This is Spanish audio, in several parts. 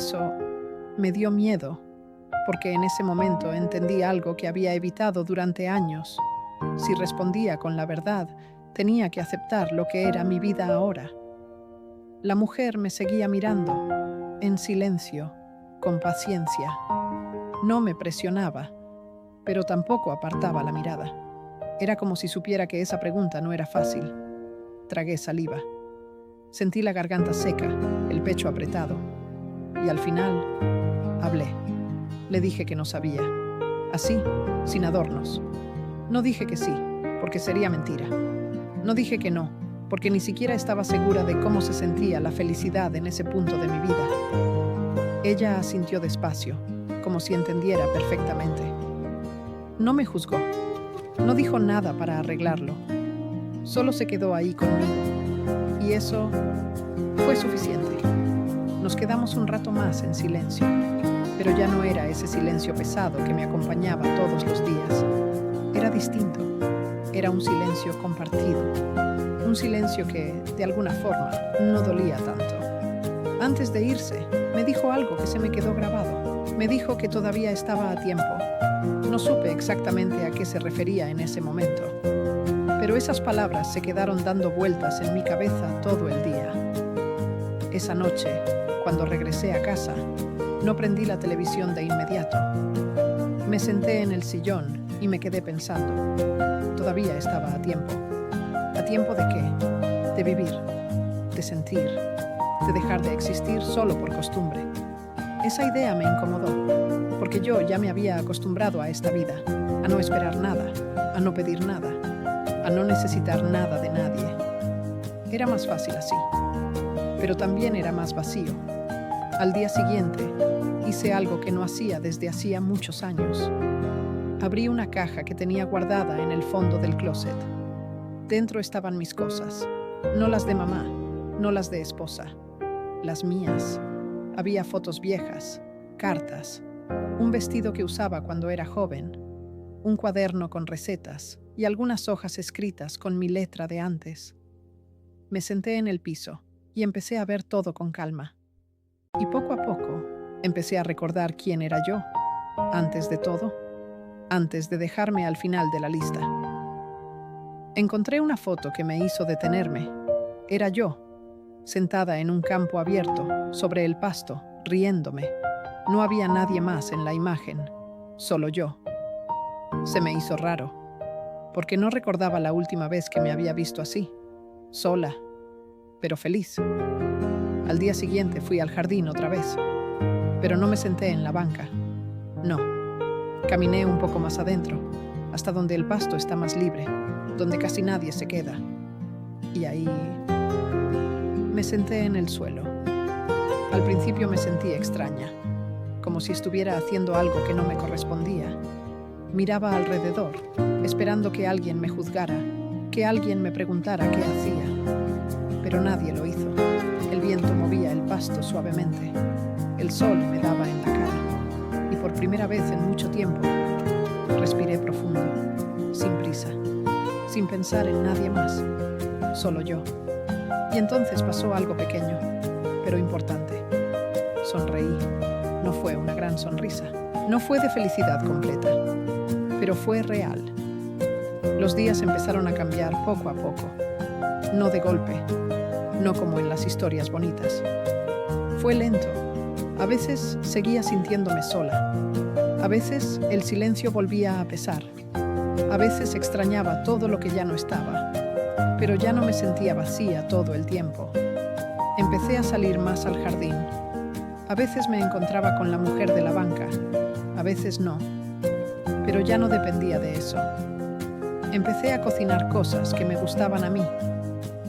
eso me dio miedo, porque en ese momento entendí algo que había evitado durante años. Si respondía con la verdad, tenía que aceptar lo que era mi vida ahora. La mujer me seguía mirando, en silencio, con paciencia. No me presionaba, pero tampoco apartaba la mirada. Era como si supiera que esa pregunta no era fácil. Tragué saliva. Sentí la garganta seca, el pecho apretado. Y al final, hablé. Le dije que no sabía. Así, sin adornos. No dije que sí, porque sería mentira. No dije que no, porque ni siquiera estaba segura de cómo se sentía la felicidad en ese punto de mi vida. Ella asintió despacio, como si entendiera perfectamente. No me juzgó. No dijo nada para arreglarlo. Solo se quedó ahí conmigo. Y eso fue suficiente. Nos quedamos un rato más en silencio, pero ya no era ese silencio pesado que me acompañaba todos los días. Era distinto. Era un silencio compartido. Un silencio que, de alguna forma, no dolía tanto. Antes de irse, me dijo algo que se me quedó grabado. Me dijo que todavía estaba a tiempo. No supe exactamente a qué se refería en ese momento, pero esas palabras se quedaron dando vueltas en mi cabeza todo el día. Esa noche, cuando regresé a casa, no prendí la televisión de inmediato. Me senté en el sillón y me quedé pensando. Todavía estaba a tiempo. ¿A tiempo de qué? De vivir, de sentir, de dejar de existir solo por costumbre. Esa idea me incomodó, porque yo ya me había acostumbrado a esta vida, a no esperar nada, a no pedir nada, a no necesitar nada de nadie. Era más fácil así, pero también era más vacío. Al día siguiente, hice algo que no hacía desde hacía muchos años. Abrí una caja que tenía guardada en el fondo del closet. Dentro estaban mis cosas, no las de mamá, no las de esposa, las mías. Había fotos viejas, cartas, un vestido que usaba cuando era joven, un cuaderno con recetas y algunas hojas escritas con mi letra de antes. Me senté en el piso y empecé a ver todo con calma. Y poco a poco empecé a recordar quién era yo, antes de todo, antes de dejarme al final de la lista. Encontré una foto que me hizo detenerme. Era yo, sentada en un campo abierto, sobre el pasto, riéndome. No había nadie más en la imagen, solo yo. Se me hizo raro, porque no recordaba la última vez que me había visto así, sola, pero feliz. Al día siguiente fui al jardín otra vez, pero no me senté en la banca. No, caminé un poco más adentro, hasta donde el pasto está más libre, donde casi nadie se queda. Y ahí me senté en el suelo. Al principio me sentí extraña, como si estuviera haciendo algo que no me correspondía. Miraba alrededor, esperando que alguien me juzgara, que alguien me preguntara qué hacía. Pero nadie lo hizo. El viento movía el pasto suavemente. El sol me daba en la cara. Y por primera vez en mucho tiempo, respiré profundo, sin prisa, sin pensar en nadie más, solo yo. Y entonces pasó algo pequeño, pero importante. Sonreí. No fue una gran sonrisa. No fue de felicidad completa, pero fue real. Los días empezaron a cambiar poco a poco. No de golpe, no como en las historias bonitas. Fue lento. A veces seguía sintiéndome sola. A veces el silencio volvía a pesar. A veces extrañaba todo lo que ya no estaba. Pero ya no me sentía vacía todo el tiempo. Empecé a salir más al jardín. A veces me encontraba con la mujer de la banca, a veces no. Pero ya no dependía de eso. Empecé a cocinar cosas que me gustaban a mí,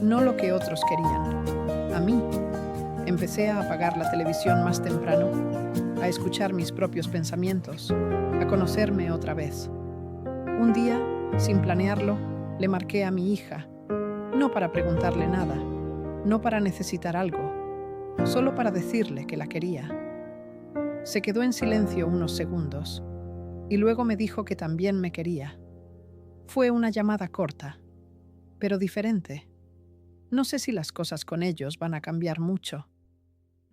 no lo que otros querían, a mí. Empecé a apagar la televisión más temprano, a escuchar mis propios pensamientos, a conocerme otra vez. Un día, sin planearlo, le marqué a mi hija, no para preguntarle nada, no para necesitar algo, solo para decirle que la quería. Se quedó en silencio unos segundos y luego me dijo que también me quería. Fue una llamada corta, pero diferente. No sé si las cosas con ellos van a cambiar mucho.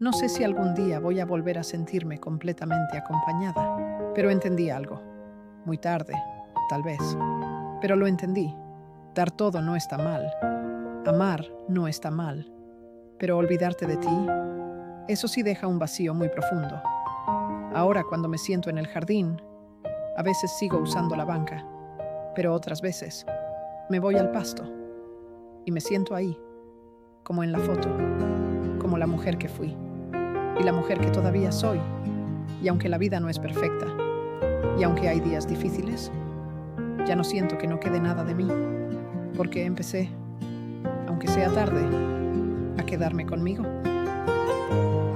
No sé si algún día voy a volver a sentirme completamente acompañada, pero entendí algo. Muy tarde, tal vez. Pero lo entendí. Dar todo no está mal. Amar no está mal. Pero olvidarte de ti, eso sí deja un vacío muy profundo. Ahora cuando me siento en el jardín, a veces sigo usando la banca, pero otras veces me voy al pasto y me siento ahí, como en la foto, como la mujer que fui y la mujer que todavía soy. Y aunque la vida no es perfecta, y aunque hay días difíciles, ya no siento que no quede nada de mí, porque empecé, aunque sea tarde, a quedarme conmigo.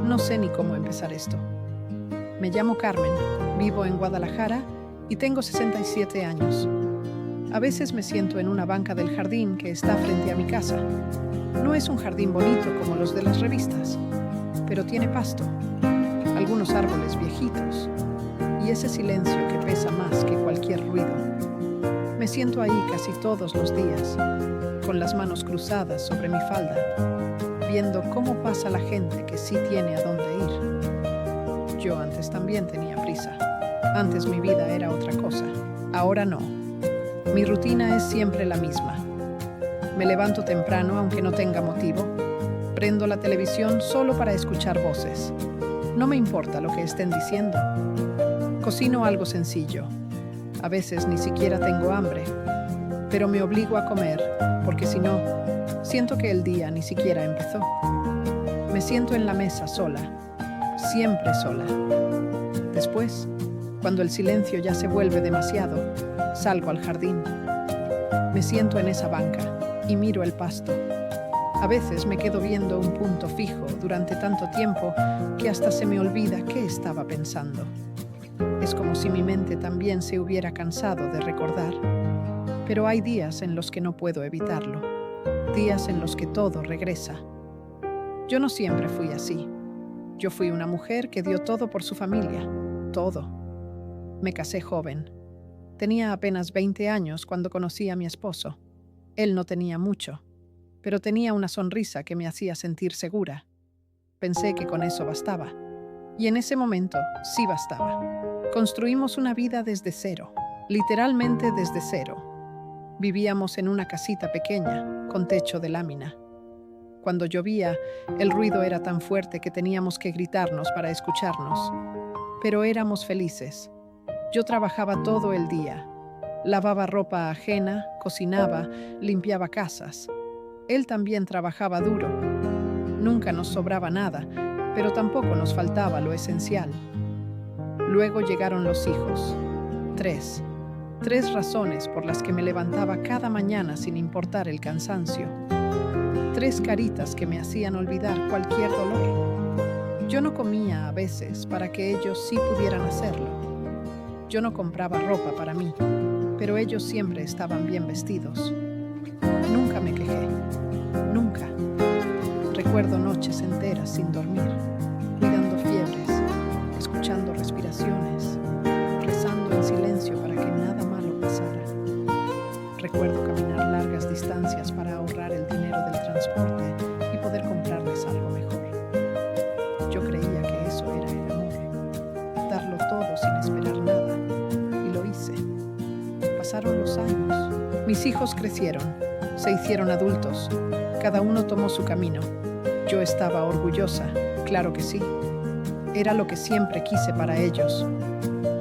No sé ni cómo empezar esto. Me llamo Carmen, vivo en Guadalajara y tengo 67 años. A veces me siento en una banca del jardín que está frente a mi casa. No es un jardín bonito como los de las revistas, pero tiene pasto, algunos árboles viejitos y ese silencio que pesa más que cualquier ruido. Me siento ahí casi todos los días, con las manos cruzadas sobre mi falda, viendo cómo pasa la gente que sí tiene a dónde ir. Yo antes también tenía prisa. Antes mi vida era otra cosa. Ahora no. Mi rutina es siempre la misma. Me levanto temprano aunque no tenga motivo. Prendo la televisión solo para escuchar voces. No me importa lo que estén diciendo. Cocino algo sencillo. A veces ni siquiera tengo hambre, pero me obligo a comer porque si no, siento que el día ni siquiera empezó. Me siento en la mesa sola, siempre sola. Después, cuando el silencio ya se vuelve demasiado, salgo al jardín. Me siento en esa banca y miro el pasto. A veces me quedo viendo un punto fijo durante tanto tiempo que hasta se me olvida qué estaba pensando. Es como si mi mente también se hubiera cansado de recordar. Pero hay días en los que no puedo evitarlo. Días en los que todo regresa. Yo no siempre fui así. Yo fui una mujer que dio todo por su familia. Todo. Me casé joven. Tenía apenas 20 años cuando conocí a mi esposo. Él no tenía mucho, pero tenía una sonrisa que me hacía sentir segura. Pensé que con eso bastaba. Y en ese momento sí bastaba. Construimos una vida desde cero, literalmente desde cero. Vivíamos en una casita pequeña, con techo de lámina. Cuando llovía, el ruido era tan fuerte que teníamos que gritarnos para escucharnos. Pero éramos felices. Yo trabajaba todo el día. Lavaba ropa ajena, cocinaba, limpiaba casas. Él también trabajaba duro. Nunca nos sobraba nada, pero tampoco nos faltaba lo esencial. Luego llegaron los hijos. 3. 3 razones por las que me levantaba cada mañana sin importar el cansancio. 3 caritas que me hacían olvidar cualquier dolor. Yo no comía a veces para que ellos sí pudieran hacerlo. Yo no compraba ropa para mí, pero ellos siempre estaban bien vestidos. Nunca me quejé. Nunca. Recuerdo noches enteras sin dormir, cuidando fiebres, escuchando respiraciones, rezando en silencio para que nada malo pasara. Recuerdo caminar largas distancias para ahorrar el dinero del transporte y poder comprarles algo mejor. Yo creía que eso era el amor, darlo todo sin esperar nada, y lo hice. Pasaron los años. Mis hijos crecieron, se hicieron adultos, cada uno tomó su camino. Yo estaba orgullosa, claro que sí. Era lo que siempre quise para ellos.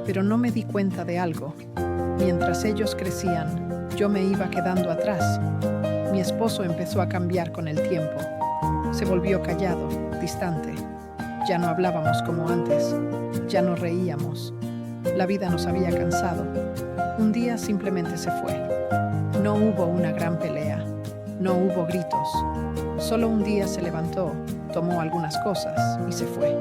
Pero no me di cuenta de algo. Mientras ellos crecían, yo me iba quedando atrás. Mi esposo empezó a cambiar con el tiempo. Se volvió callado, distante. Ya no hablábamos como antes. Ya no reíamos. La vida nos había cansado. Un día simplemente se fue. No hubo una gran pelea. No hubo gritos. Solo un día se levantó, tomó algunas cosas y se fue.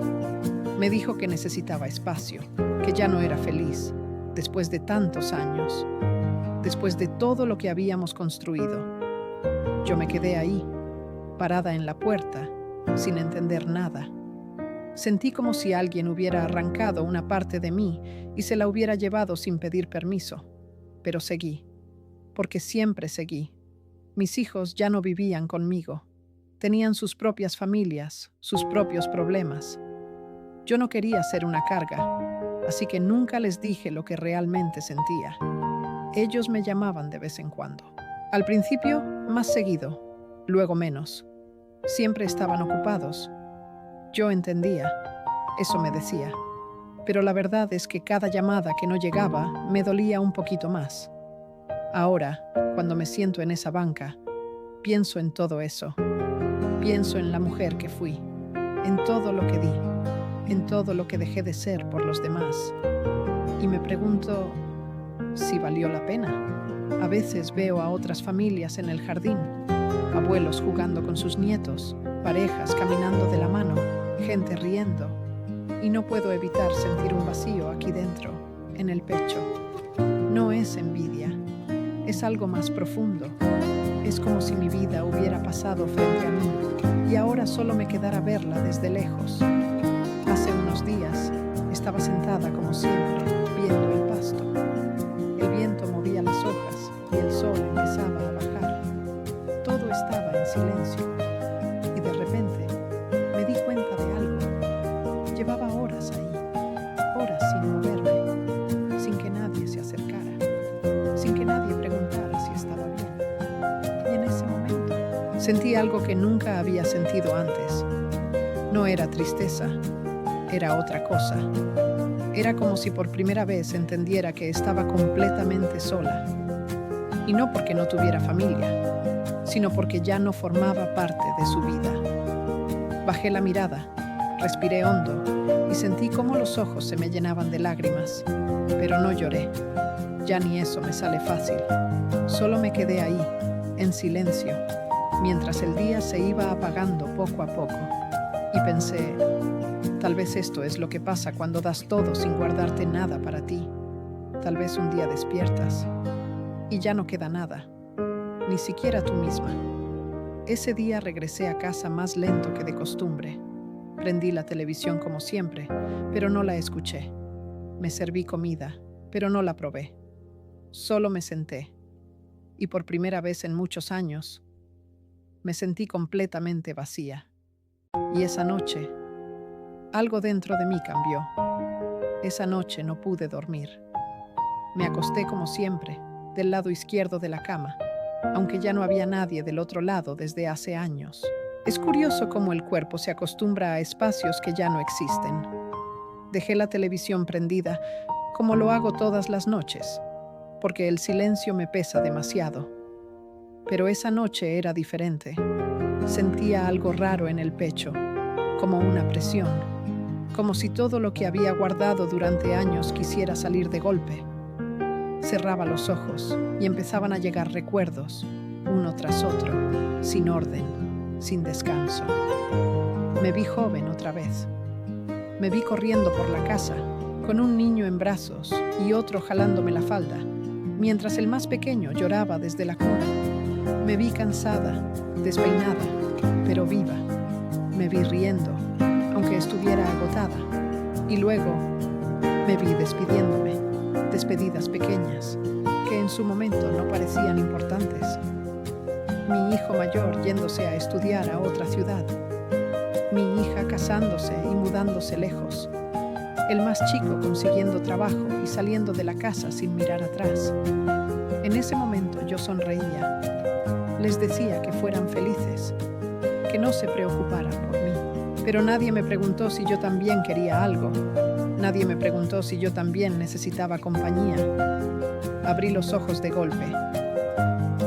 Me dijo que necesitaba espacio, que ya no era feliz, después de tantos años, después de todo lo que habíamos construido. Yo me quedé ahí, parada en la puerta, sin entender nada. Sentí como si alguien hubiera arrancado una parte de mí y se la hubiera llevado sin pedir permiso. Pero seguí, porque siempre seguí. Mis hijos ya no vivían conmigo. Tenían sus propias familias, sus propios problemas. Yo no quería ser una carga, así que nunca les dije lo que realmente sentía. Ellos me llamaban de vez en cuando. Al principio, más seguido, luego menos. Siempre estaban ocupados. Yo entendía, eso me decía. Pero la verdad es que cada llamada que no llegaba me dolía un poquito más. Ahora, cuando me siento en esa banca, pienso en todo eso. Pienso en la mujer que fui, en todo lo que di, en todo lo que dejé de ser por los demás. Y me pregunto si valió la pena. A veces veo a otras familias en el jardín, abuelos jugando con sus nietos, parejas caminando de la mano, gente riendo, y no puedo evitar sentir un vacío aquí dentro, en el pecho. No es envidia, es algo más profundo. Es como si mi vida hubiera pasado frente a mí y ahora solo me quedara verla desde lejos. Hace unos días estaba sentada como siempre, viendo el pasto. El viento movía las hojas y el sol empezaba a bajar. Todo estaba en silencio y de repente me di cuenta de algo. Llevaba horas ahí, horas sin moverme, sin que nadie se acercara, sin que nadie preguntara si estaba bien. Y en ese momento sentí algo que nunca había sentido antes. No era tristeza, era otra cosa. Era como si por primera vez entendiera que estaba completamente sola. Y no porque no tuviera familia, sino porque ya no formaba parte de su vida. Bajé la mirada, respiré hondo y sentí cómo los ojos se me llenaban de lágrimas. Pero no lloré. Ya ni eso me sale fácil. Solo me quedé ahí, en silencio, mientras el día se iba apagando poco a poco. Y pensé, tal vez esto es lo que pasa cuando das todo sin guardarte nada para ti. Tal vez un día despiertas y ya no queda nada, ni siquiera tú misma. Ese día regresé a casa más lento que de costumbre. Prendí la televisión como siempre, pero no la escuché. Me serví comida, pero no la probé. Solo me senté. Y por primera vez en muchos años, me sentí completamente vacía. Y esa noche, algo dentro de mí cambió. Esa noche no pude dormir. Me acosté como siempre, del lado izquierdo de la cama, aunque ya no había nadie del otro lado desde hace años. Es curioso cómo el cuerpo se acostumbra a espacios que ya no existen. Dejé la televisión prendida, como lo hago todas las noches, porque el silencio me pesa demasiado. Pero esa noche era diferente. Sentía algo raro en el pecho, como una presión, como si todo lo que había guardado durante años quisiera salir de golpe. Cerraba los ojos y empezaban a llegar recuerdos, uno tras otro, sin orden, sin descanso. Me vi joven otra vez. Me vi corriendo por la casa, con un niño en brazos y otro jalándome la falda, mientras el más pequeño lloraba desde la cuna. Me vi cansada, despeinada, pero viva. Me vi riendo, aunque estuviera agotada. Y luego me vi despidiéndome, despedidas pequeñas, que en su momento no parecían importantes. Mi hijo mayor yéndose a estudiar a otra ciudad. Mi hija casándose y mudándose lejos. El más chico consiguiendo trabajo y saliendo de la casa sin mirar atrás. En ese momento yo sonreía. Les decía que fueran felices, que no se preocuparan por mí. Pero nadie me preguntó si yo también quería algo. Nadie me preguntó si yo también necesitaba compañía. Abrí los ojos de golpe.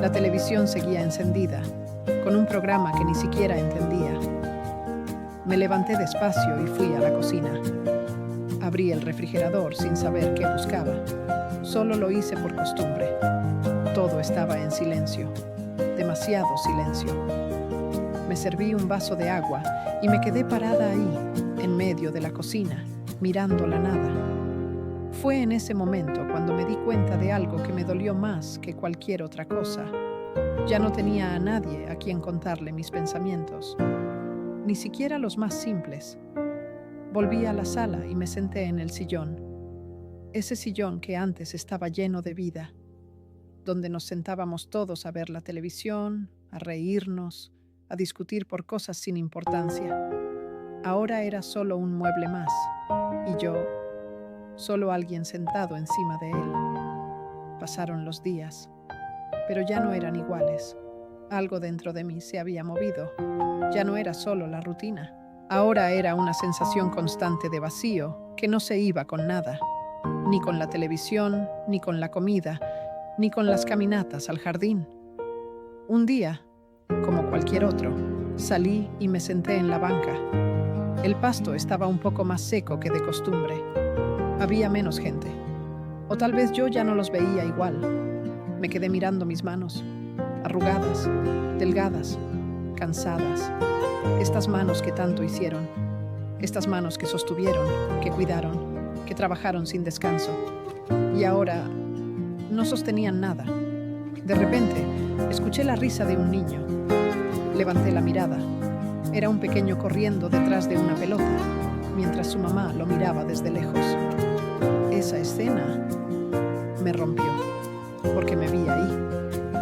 La televisión seguía encendida, con un programa que ni siquiera entendía. Me levanté despacio y fui a la cocina. Abrí el refrigerador sin saber qué buscaba. Solo lo hice por costumbre. Todo estaba en silencio. Demasiado silencio. Me serví un vaso de agua y me quedé parada ahí, en medio de la cocina, mirando la nada. Fue en ese momento cuando me di cuenta de algo que me dolió más que cualquier otra cosa. Ya no tenía a nadie a quien contarle mis pensamientos, ni siquiera los más simples. Volví a la sala y me senté en el sillón. Ese sillón que antes estaba lleno de vida, donde nos sentábamos todos a ver la televisión, a reírnos, a discutir por cosas sin importancia. Ahora era solo un mueble más, y yo, solo alguien sentado encima de él. Pasaron los días, pero ya no eran iguales. Algo dentro de mí se había movido. Ya no era solo la rutina. Ahora era una sensación constante de vacío que no se iba con nada. Ni con la televisión, ni con la comida, ni con las caminatas al jardín. Un día, como cualquier otro, salí y me senté en la banca. El pasto estaba un poco más seco que de costumbre. Había menos gente. O tal vez yo ya no los veía igual. Me quedé mirando mis manos, arrugadas, delgadas, cansadas. Estas manos que tanto hicieron. Estas manos que sostuvieron, que cuidaron, que trabajaron sin descanso. Y ahora no sostenían nada. De repente, escuché la risa de un niño. Levanté la mirada. Era un pequeño corriendo detrás de una pelota, mientras su mamá lo miraba desde lejos. Esa escena me rompió, porque me vi ahí,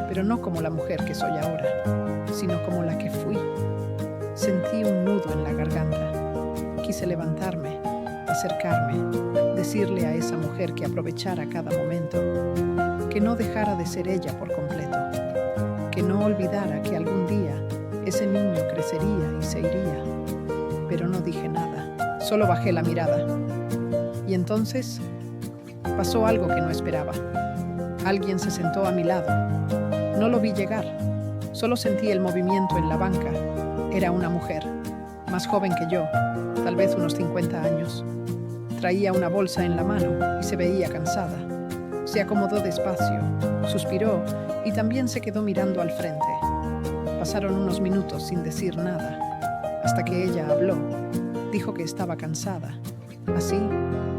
pero no como la mujer que soy ahora, sino como la que fui. Sentí un nudo en la garganta. Quise levantarme, acercarme, decirle a esa mujer que aprovechara cada momento, que no dejara de ser ella por completo, que no olvidara que algún día ese niño crecería y se iría. Pero no dije nada, solo bajé la mirada. Y entonces pasó algo que no esperaba. Alguien se sentó a mi lado. No lo vi llegar, solo sentí el movimiento en la banca. Era una mujer, más joven que yo, tal vez unos 50 años. Traía una bolsa en la mano y se veía cansada. Se acomodó despacio, suspiró y también se quedó mirando al frente. Pasaron unos minutos sin decir nada, hasta que ella habló. Dijo que estaba cansada, así,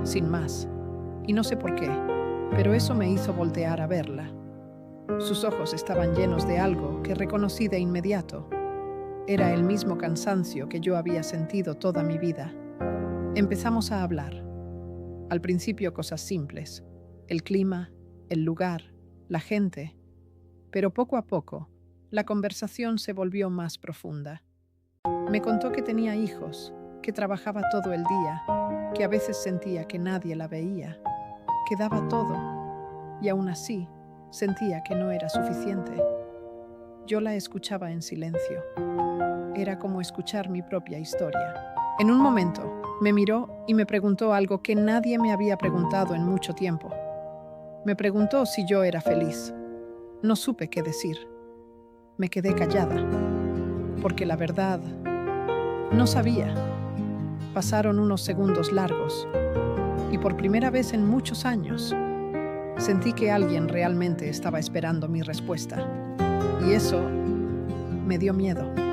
sin más. Y no sé por qué, pero eso me hizo voltear a verla. Sus ojos estaban llenos de algo que reconocí de inmediato. Era el mismo cansancio que yo había sentido toda mi vida. Empezamos a hablar. Al principio cosas simples, el clima, el lugar, la gente. Pero poco a poco, la conversación se volvió más profunda. Me contó que tenía hijos, que trabajaba todo el día, que a veces sentía que nadie la veía, que daba todo, y aún así sentía que no era suficiente. Yo la escuchaba en silencio. Era como escuchar mi propia historia. En un momento, me miró y me preguntó algo que nadie me había preguntado en mucho tiempo. Me preguntó si yo era feliz. No supe qué decir. Me quedé callada, porque la verdad, no sabía. Pasaron unos segundos largos, y por primera vez en muchos años, sentí que alguien realmente estaba esperando mi respuesta. Y eso me dio miedo.